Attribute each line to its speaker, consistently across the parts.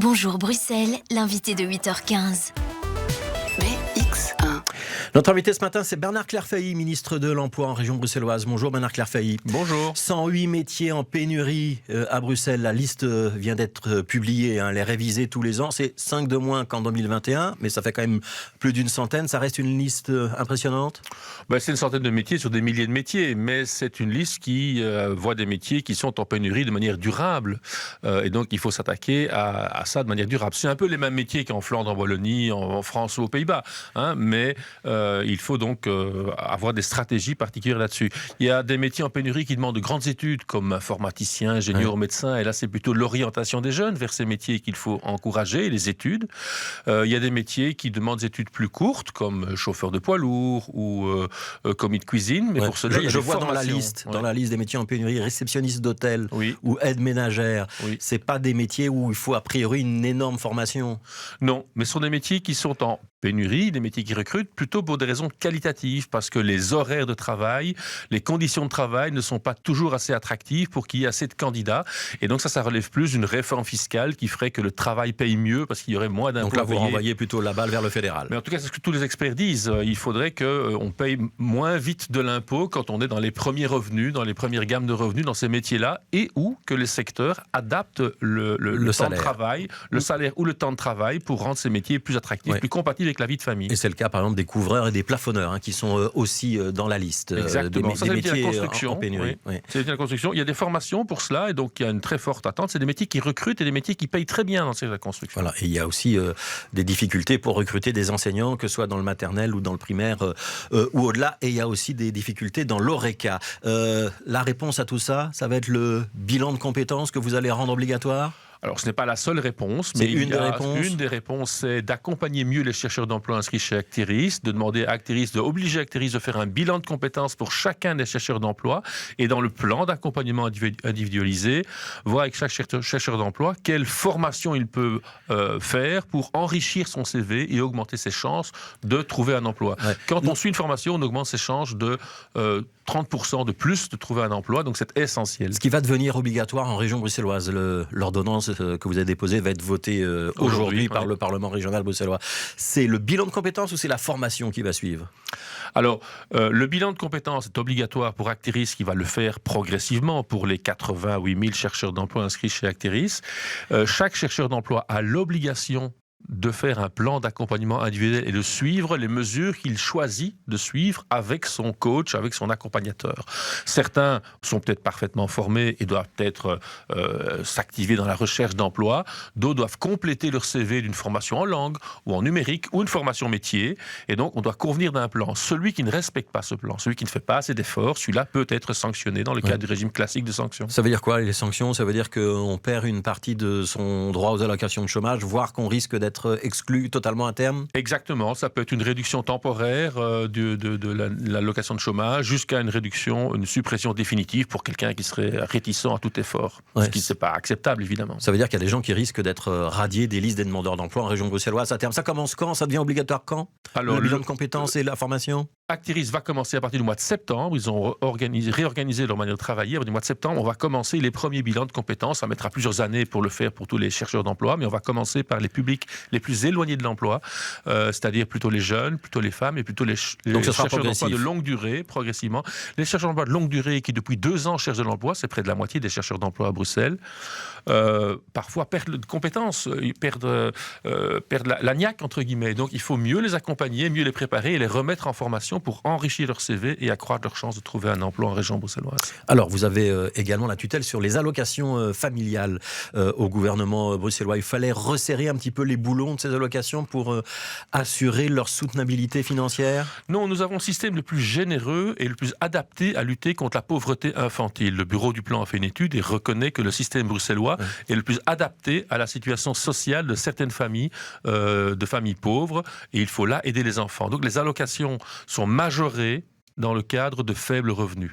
Speaker 1: Bonjour Bruxelles, l'invité de 8h15.
Speaker 2: BX1.
Speaker 3: Notre invité ce matin, c'est Bernard Clairfailly, ministre de l'Emploi en région bruxelloise. Bonjour Bernard Clairfailly.
Speaker 4: Bonjour.
Speaker 3: 108 métiers en pénurie à Bruxelles. La liste vient d'être publiée, elle est révisée tous les ans. C'est 5 de moins qu'en 2021, mais ça fait quand même plus d'une centaine. Ça reste une liste impressionnante ?
Speaker 4: C'est une centaine de métiers sur des milliers de métiers, mais c'est une liste qui voit des métiers qui sont en pénurie de manière durable. Et donc il faut s'attaquer à ça de manière durable. C'est un peu les mêmes métiers qu'en Flandre, en Wallonie, en France ou aux Pays-Bas. Mais il faut donc avoir des stratégies particulières là-dessus. Il y a des métiers en pénurie qui demandent de grandes études, comme informaticien, ingénieur, médecin. Et là, c'est plutôt l'orientation des jeunes vers ces métiers qu'il faut encourager, les études. Il y a des métiers qui demandent des études plus courtes, comme chauffeur de poids lourd ou commis de cuisine. Mais pour cela,
Speaker 3: je vois dans la liste des métiers en pénurie, réceptionniste d'hôtel ou aide ménagère. C'est pas des métiers où il faut a priori une énorme formation.
Speaker 4: Non, mais ce sont des métiers qui sont en pénurie, des métiers qui recrutent plutôt pour des raisons qualitatives, parce que les horaires de travail, les conditions de travail ne sont pas toujours assez attractives pour qu'il y ait assez de candidats. Et donc ça relève plus d'une réforme fiscale qui ferait que le travail paye mieux parce qu'il y aurait moins d'impôts.
Speaker 3: Donc là, vous renvoyez plutôt la balle vers le fédéral.
Speaker 4: Mais en tout cas, c'est ce que tous les experts disent. Il faudrait qu'on paye moins vite de l'impôt quand on est dans les premiers revenus, dans les premières gammes de revenus, dans ces métiers-là, et ou que les secteurs adaptent le temps de travail, le salaire ou le temps de travail pour rendre ces métiers plus attractifs, plus compatibles avec la vie de famille.
Speaker 3: Et c'est le cas, par exemple, des couvreurs et des plafonneurs qui sont aussi dans la liste.
Speaker 4: Exactement.
Speaker 3: Des métiers
Speaker 4: la construction,
Speaker 3: en pénurie.
Speaker 4: C'est la construction. Il y a des formations pour cela, et donc il y a une très forte attente. C'est des métiers qui recrutent et des métiers qui payent très bien dans la construction.
Speaker 3: Voilà. Et il y a aussi des difficultés pour recruter des enseignants, que ce soit dans le maternel ou dans le primaire ou au-delà. Et il y a aussi des difficultés dans l'ORECA. La réponse à tout ça, ça va être le bilan de compétences que vous allez rendre obligatoire ?
Speaker 4: Alors, ce n'est pas la seule réponse, mais
Speaker 3: une
Speaker 4: des réponses, c'est d'accompagner mieux les chercheurs d'emploi inscrits chez Actiris, de demander à Actiris, d'obliger Actiris de faire un bilan de compétences pour chacun des chercheurs d'emploi, et dans le plan d'accompagnement individualisé, voir avec chaque chercheur d'emploi quelle formation il peut faire pour enrichir son CV et augmenter ses chances de trouver un emploi. Quand on suit une formation, on augmente ses chances de 30% de plus de trouver un emploi, donc c'est essentiel.
Speaker 3: Ce qui va devenir obligatoire en région bruxelloise, l'ordonnance que vous avez déposée va être votée aujourd'hui par le Parlement régional bruxellois. C'est le bilan de compétences ou c'est la formation qui va suivre ?
Speaker 4: Alors, le bilan de compétences est obligatoire pour Actiris, qui va le faire progressivement pour les 88 000 chercheurs d'emploi inscrits chez Actiris. Chaque chercheur d'emploi a l'obligation de faire un plan d'accompagnement individuel et de suivre les mesures qu'il choisit de suivre avec son coach, avec son accompagnateur. Certains sont peut-être parfaitement formés et doivent peut-être s'activer dans la recherche d'emploi. D'autres doivent compléter leur CV d'une formation en langue ou en numérique ou une formation métier. Et donc, on doit convenir d'un plan. Celui qui ne respecte pas ce plan, celui qui ne fait pas assez d'efforts, celui-là peut être sanctionné dans le cadre du régime classique de sanctions.
Speaker 3: Ça veut dire quoi, les sanctions ? Ça veut dire qu'on perd une partie de son droit aux allocations de chômage, voire qu'on risque d'être exclu totalement à terme ?
Speaker 4: Exactement, ça peut être une réduction temporaire de l'allocation de chômage jusqu'à une suppression définitive pour quelqu'un qui serait réticent à tout effort. Ce qui n'est pas acceptable, évidemment.
Speaker 3: Ça veut dire qu'il y a des gens qui risquent d'être radiés des listes des demandeurs d'emploi en région bruxelloise à terme. Ça commence quand ? Ça devient obligatoire quand ? Alors, le bilan de compétences et la formation ?
Speaker 4: Actiris va commencer à partir du mois de septembre. Ils ont réorganisé leur manière de travailler. Du mois de septembre, on va commencer les premiers bilans de compétences. Ça mettra plusieurs années pour le faire pour tous les chercheurs d'emploi, mais on va commencer par les publics les plus éloignés de l'emploi, c'est-à-dire plutôt les jeunes, plutôt les femmes et plutôt les chercheurs d'emploi de longue durée, progressivement. Les chercheurs d'emploi de longue durée qui, depuis 2 ans, cherchent de l'emploi, c'est près de la moitié des chercheurs d'emploi à Bruxelles, parfois perdent de compétences, ils perdent la niaque, entre guillemets. Donc, il faut mieux les accompagner, mieux les préparer et les remettre en formation pour enrichir leur CV et accroître leurs chances de trouver un emploi en région bruxelloise.
Speaker 3: Alors, vous avez également la tutelle sur les allocations familiales au gouvernement bruxellois. Il fallait resserrer un petit peu les boulons de ces allocations pour assurer leur soutenabilité financière ?
Speaker 4: Non, nous avons le système le plus généreux et le plus adapté à lutter contre la pauvreté infantile. Le bureau du plan a fait une étude et reconnaît que le système bruxellois est le plus adapté à la situation sociale de certaines familles, de familles pauvres, et il faut là aider les enfants. Donc les allocations sont majorées dans le cadre de faibles revenus.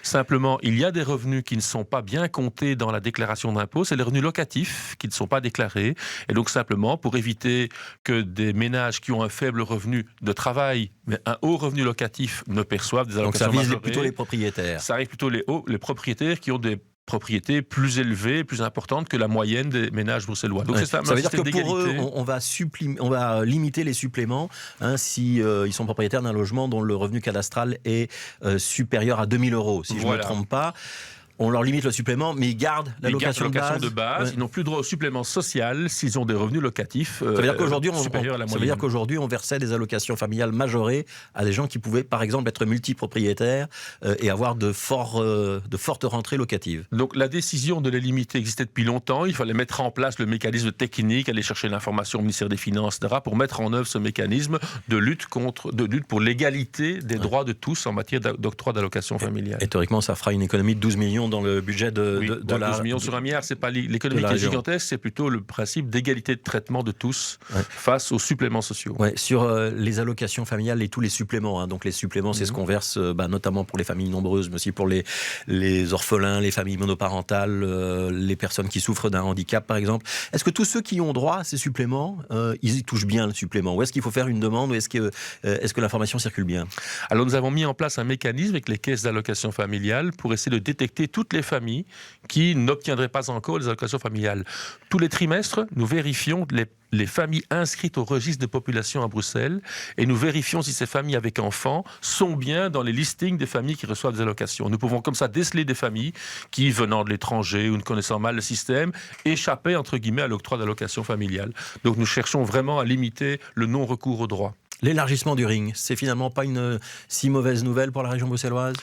Speaker 4: Simplement, il y a des revenus qui ne sont pas bien comptés dans la déclaration d'impôt, c'est les revenus locatifs qui ne sont pas déclarés. Et donc simplement, pour éviter que des ménages qui ont un faible revenu de travail, mais un haut revenu locatif, ne perçoivent des allocations majorées.
Speaker 3: Donc ça vise plutôt les propriétaires.
Speaker 4: Ça arrive plutôt les propriétaires qui ont des propriété plus élevée, plus importante que la moyenne des ménages bruxellois. Donc
Speaker 3: ça veut dire que pour eux, on va limiter les suppléments si ils sont propriétaires d'un logement dont le revenu cadastral est supérieur à 2 000 €, si je ne me trompe pas. On leur limite le supplément, mais ils gardent l'allocation
Speaker 4: de base. Ouais. Ils n'ont plus droit au supplément social s'ils ont des revenus locatifs supérieurs à la moyenne.
Speaker 3: Ça veut dire qu'aujourd'hui, on versait des allocations familiales majorées à des gens qui pouvaient, par exemple, être multipropriétaires et avoir de fortes rentrées locatives.
Speaker 4: Donc la décision de les limiter existait depuis longtemps. Il fallait mettre en place le mécanisme technique, aller chercher l'information au ministère des Finances, etc., pour mettre en œuvre ce mécanisme de lutte pour l'égalité des droits de tous en matière d'octroi d'allocations familiales.
Speaker 3: Et théoriquement, ça fera une économie de 12 millions dans le budget de la...
Speaker 4: 12 millions sur 1 milliard, c'est pas l'économie qui est gigantesque, c'est plutôt le principe d'égalité de traitement de tous face aux suppléments sociaux.
Speaker 3: Ouais, sur les allocations familiales et tous les suppléments. Donc les suppléments, c'est ce qu'on verse notamment pour les familles nombreuses, mais aussi pour les orphelins, les familles monoparentales, les personnes qui souffrent d'un handicap, par exemple. Est-ce que tous ceux qui ont droit à ces suppléments, ils y touchent bien le supplément? Ou est-ce qu'il faut faire une demande? Ou est-ce que l'information circule bien?
Speaker 4: Alors nous avons mis en place un mécanisme avec les caisses d'allocations familiales pour essayer de détecter toutes les familles qui n'obtiendraient pas encore les allocations familiales. Tous les trimestres, nous vérifions les familles inscrites au registre de population à Bruxelles et nous vérifions si ces familles avec enfants sont bien dans les listings des familles qui reçoivent des allocations. Nous pouvons comme ça déceler des familles qui, venant de l'étranger ou ne connaissant mal le système, échappaient entre guillemets à l'octroi d'allocations familiales. Donc nous cherchons vraiment à limiter le non-recours aux droits.
Speaker 3: L'élargissement du ring, c'est finalement pas une si mauvaise nouvelle pour la région bruxelloise?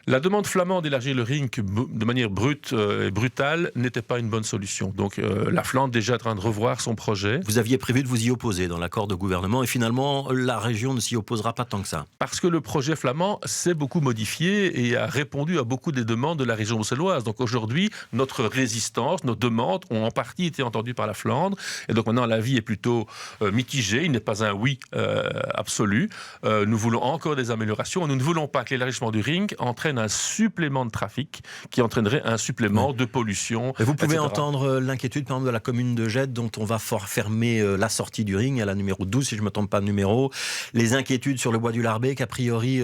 Speaker 4: La demande flamande d'élargir le ring de manière brute et brutale n'était pas une bonne solution. Donc la Flandre est déjà en train de revoir son projet.
Speaker 3: Vous aviez prévu de vous y opposer dans l'accord de gouvernement et finalement la région ne s'y opposera pas tant que ça.
Speaker 4: Parce que le projet flamand s'est beaucoup modifié et a répondu à beaucoup des demandes de la région bruxelloise. Donc aujourd'hui, notre résistance, nos demandes ont en partie été entendues par la Flandre. Et donc maintenant l'avis est plutôt mitigé. Il n'est pas un oui absolu. Nous voulons encore des améliorations. Nous ne voulons pas que l'élargissement du ring entraîne un supplément de trafic qui entraînerait un supplément de pollution.
Speaker 3: Et vous pouvez
Speaker 4: etc.
Speaker 3: entendre l'inquiétude par exemple de la commune de Gênes dont on va fermer la sortie du ring à la numéro 12 si je ne me trompe pas de numéro. Les inquiétudes sur le bois du Larbé qu'a priori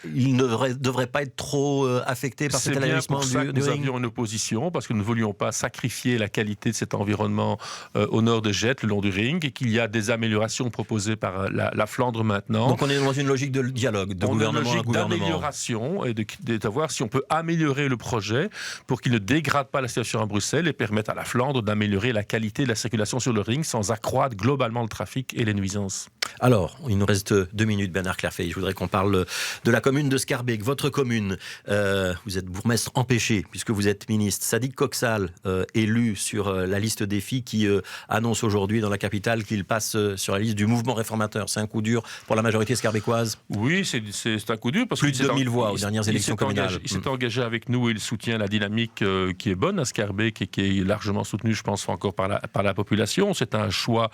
Speaker 3: il ne devrait pas être trop affecté par cet élargissement du ring. C'est bien pour ça que nous
Speaker 4: avions une opposition parce que nous ne voulions pas sacrifier la qualité de cet environnement au nord de Gênes le long du ring et qu'il y a des améliorations proposées par la Flandre maintenant.
Speaker 3: Donc on est dans une logique de dialogue, de gouvernement à gouvernement.
Speaker 4: D'amélioration et de voir si on peut améliorer le projet pour qu'il ne dégrade pas la situation à Bruxelles et permette à la Flandre d'améliorer la qualité de la circulation sur le ring sans accroître globalement le trafic et les nuisances.
Speaker 3: Alors, il nous reste 2 minutes, Bernard Clairfait. Je voudrais qu'on parle de la commune de Schaerbeek, votre commune. Vous êtes bourgmestre empêché puisque vous êtes ministre. Sadiq Koksal, élu sur la liste des filles qui annonce aujourd'hui dans la capitale qu'il passe sur la liste du mouvement réformateur. C'est un coup dur pour la majorité schaerbeckoise?
Speaker 4: Oui, c'est un coup dur parce
Speaker 3: que plus de 2000 voix aux dernières élections communales.
Speaker 4: Il s'est engagé avec nous et il soutient la dynamique qui est bonne à Schaerbeek et qui est largement soutenue, je pense, encore par la population. C'est un choix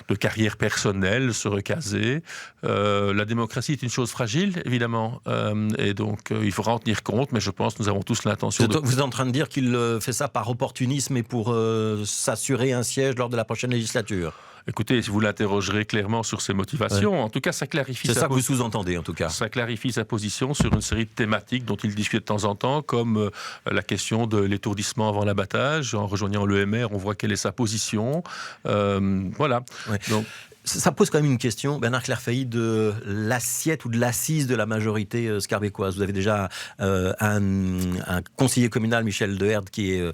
Speaker 4: de carrière personnelle, se recaser. La démocratie est une chose fragile, évidemment, et donc il faudra en tenir compte, mais je pense que nous avons tous l'intention de...
Speaker 3: Vous êtes en train de dire qu'il fait ça par opportunisme et pour s'assurer un siège lors de la prochaine législature?
Speaker 4: Écoutez, si vous l'interrogerez clairement sur ses motivations, en tout cas, ça clarifie
Speaker 3: C'est ça que vous sous-entendez, en tout cas.
Speaker 4: Ça clarifie sa position sur une série de thématiques dont il discute de temps en temps, comme la question de l'étourdissement avant l'abattage. En rejoignant l'EMR, on voit quelle est sa position. Voilà. Ouais. Donc,
Speaker 3: ça pose quand même une question, Bernard Clairfait, de l'assiette ou de l'assise de la majorité schaerbeckoise. Vous avez déjà un conseiller communal, Michel Deherde, qui est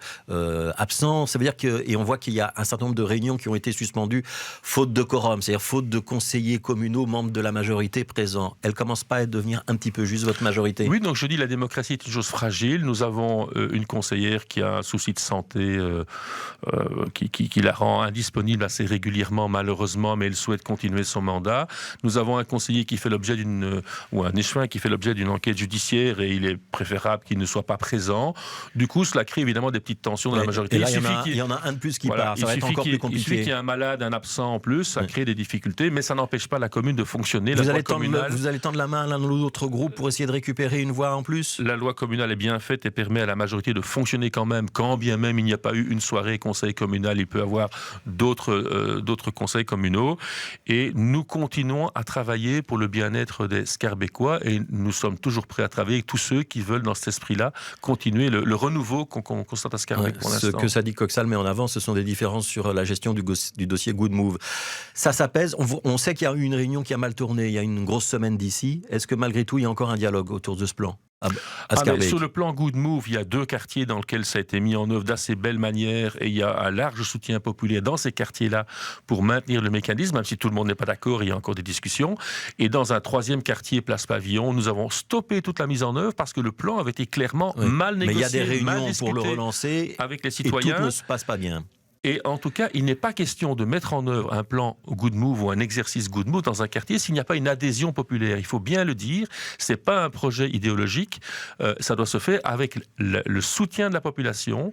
Speaker 3: absent. Ça veut dire et on voit qu'il y a un certain nombre de réunions qui ont été suspendues faute de quorum, c'est-à-dire faute de conseillers communaux membres de la majorité présents. Elle commence pas à devenir un petit peu juste, votre majorité?
Speaker 4: Oui, donc je dis la démocratie est une chose fragile. Nous avons une conseillère qui a un souci de santé qui la rend indisponible assez régulièrement, malheureusement, mais elle souhaite continuer son mandat. Nous avons un conseiller qui fait l'objet ou un échevin qui fait l'objet d'une enquête judiciaire et il est préférable qu'il ne soit pas présent. Du coup, cela crée évidemment des petites tensions dans la majorité.
Speaker 3: Et là, il y en a un de plus qui part. Ça va être encore plus compliqué.
Speaker 4: Il suffit qu'il y ait un malade, un absent en plus, ça crée des difficultés, mais ça n'empêche pas la commune de fonctionner.
Speaker 3: Vous allez tendre la main à l'un ou l'autre groupe pour essayer de récupérer une voix en plus?
Speaker 4: La loi communale est bien faite et permet à la majorité de fonctionner quand même, quand bien même il n'y a pas eu une soirée conseil communal, il peut y avoir d'autres conseils communaux. Et nous continuons à travailler pour le bien-être des Scarbecois et nous sommes toujours prêts à travailler avec tous ceux qui veulent, dans cet esprit-là, continuer le renouveau qu'on constate à Scarbeck pour
Speaker 3: Ce
Speaker 4: l'instant.
Speaker 3: que Sadiq Coxal met en avant, ce sont des différences sur la gestion du dossier Good Move. Ça s'apaise. On sait qu'il y a eu une réunion qui a mal tourné il y a une grosse semaine d'ici. Est-ce que malgré tout, il y a encore un dialogue autour de ce plan à Scarbeck?
Speaker 4: Sur le plan Good Move, il y a 2 quartiers dans lesquels ça a été mis en œuvre d'assez belle manière et il y a un large soutien populaire dans ces quartiers-là pour maintenir le mécanisme, même si tout le monde n'est pas d'accord, il y a encore des discussions. Et dans un 3e quartier, Place Pavillon, nous avons stoppé toute la mise en œuvre parce que le plan avait été clairement mal négocié.
Speaker 3: Mais il y a des
Speaker 4: mal
Speaker 3: réunions pour le
Speaker 4: discuté
Speaker 3: relancer
Speaker 4: avec les
Speaker 3: et
Speaker 4: citoyens.
Speaker 3: tout ne se passe pas bien.
Speaker 4: Et en tout cas, il n'est pas question de mettre en œuvre un plan Good Move ou un exercice Good Move dans un quartier s'il n'y a pas une adhésion populaire. Il faut bien le dire, c'est pas un projet idéologique, ça doit se faire avec le soutien de la population,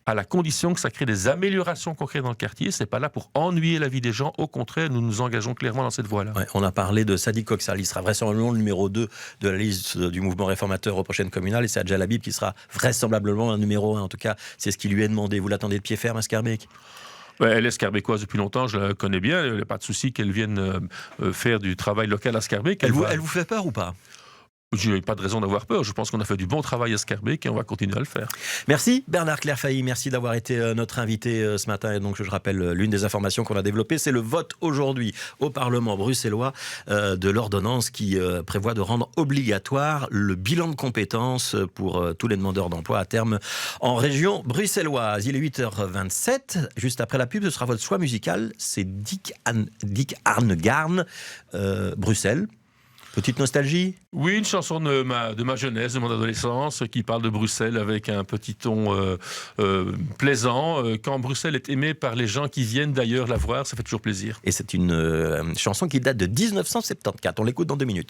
Speaker 4: à la condition que ça crée des améliorations concrètes dans le quartier. C'est pas là pour ennuyer la vie des gens. Au contraire, nous nous engageons clairement dans cette voie-là.
Speaker 3: Ouais, on a parlé de Sadiq Coxal. Il sera vraisemblablement le numéro 2 de la liste du mouvement réformateur aux prochaines communales. Et c'est Adjal Habib qui sera vraisemblablement un numéro 1. En tout cas, c'est ce qui lui est demandé. Vous l'attendez de pied ferme à Scarbeck?
Speaker 4: Elle est Scarbeckoise depuis longtemps, je la connais bien. Il n'y a pas de souci qu'elle vienne faire du travail local à Scarbeck.
Speaker 3: Elle vous fait peur ou pas?
Speaker 4: Je n'ai pas de raison d'avoir peur. Je pense qu'on a fait du bon travail à Scarbeck et on va continuer à le faire.
Speaker 3: Merci Bernard Clairfailly, merci d'avoir été notre invité ce matin. Et donc je rappelle, l'une des informations qu'on a développées, c'est le vote aujourd'hui au Parlement bruxellois de l'ordonnance qui prévoit de rendre obligatoire le bilan de compétences pour tous les demandeurs d'emploi à terme en région bruxelloise. Il est 8h27. Juste après la pub, ce sera votre choix musical. C'est Dick Arnegarn, Bruxelles. Petite nostalgie?
Speaker 4: Oui, une chanson de ma jeunesse, de mon adolescence, qui parle de Bruxelles avec un petit ton plaisant. Quand Bruxelles est aimée par les gens qui viennent d'ailleurs la voir, ça fait toujours plaisir.
Speaker 3: Et c'est une chanson qui date de 1974. On l'écoute dans 2 minutes.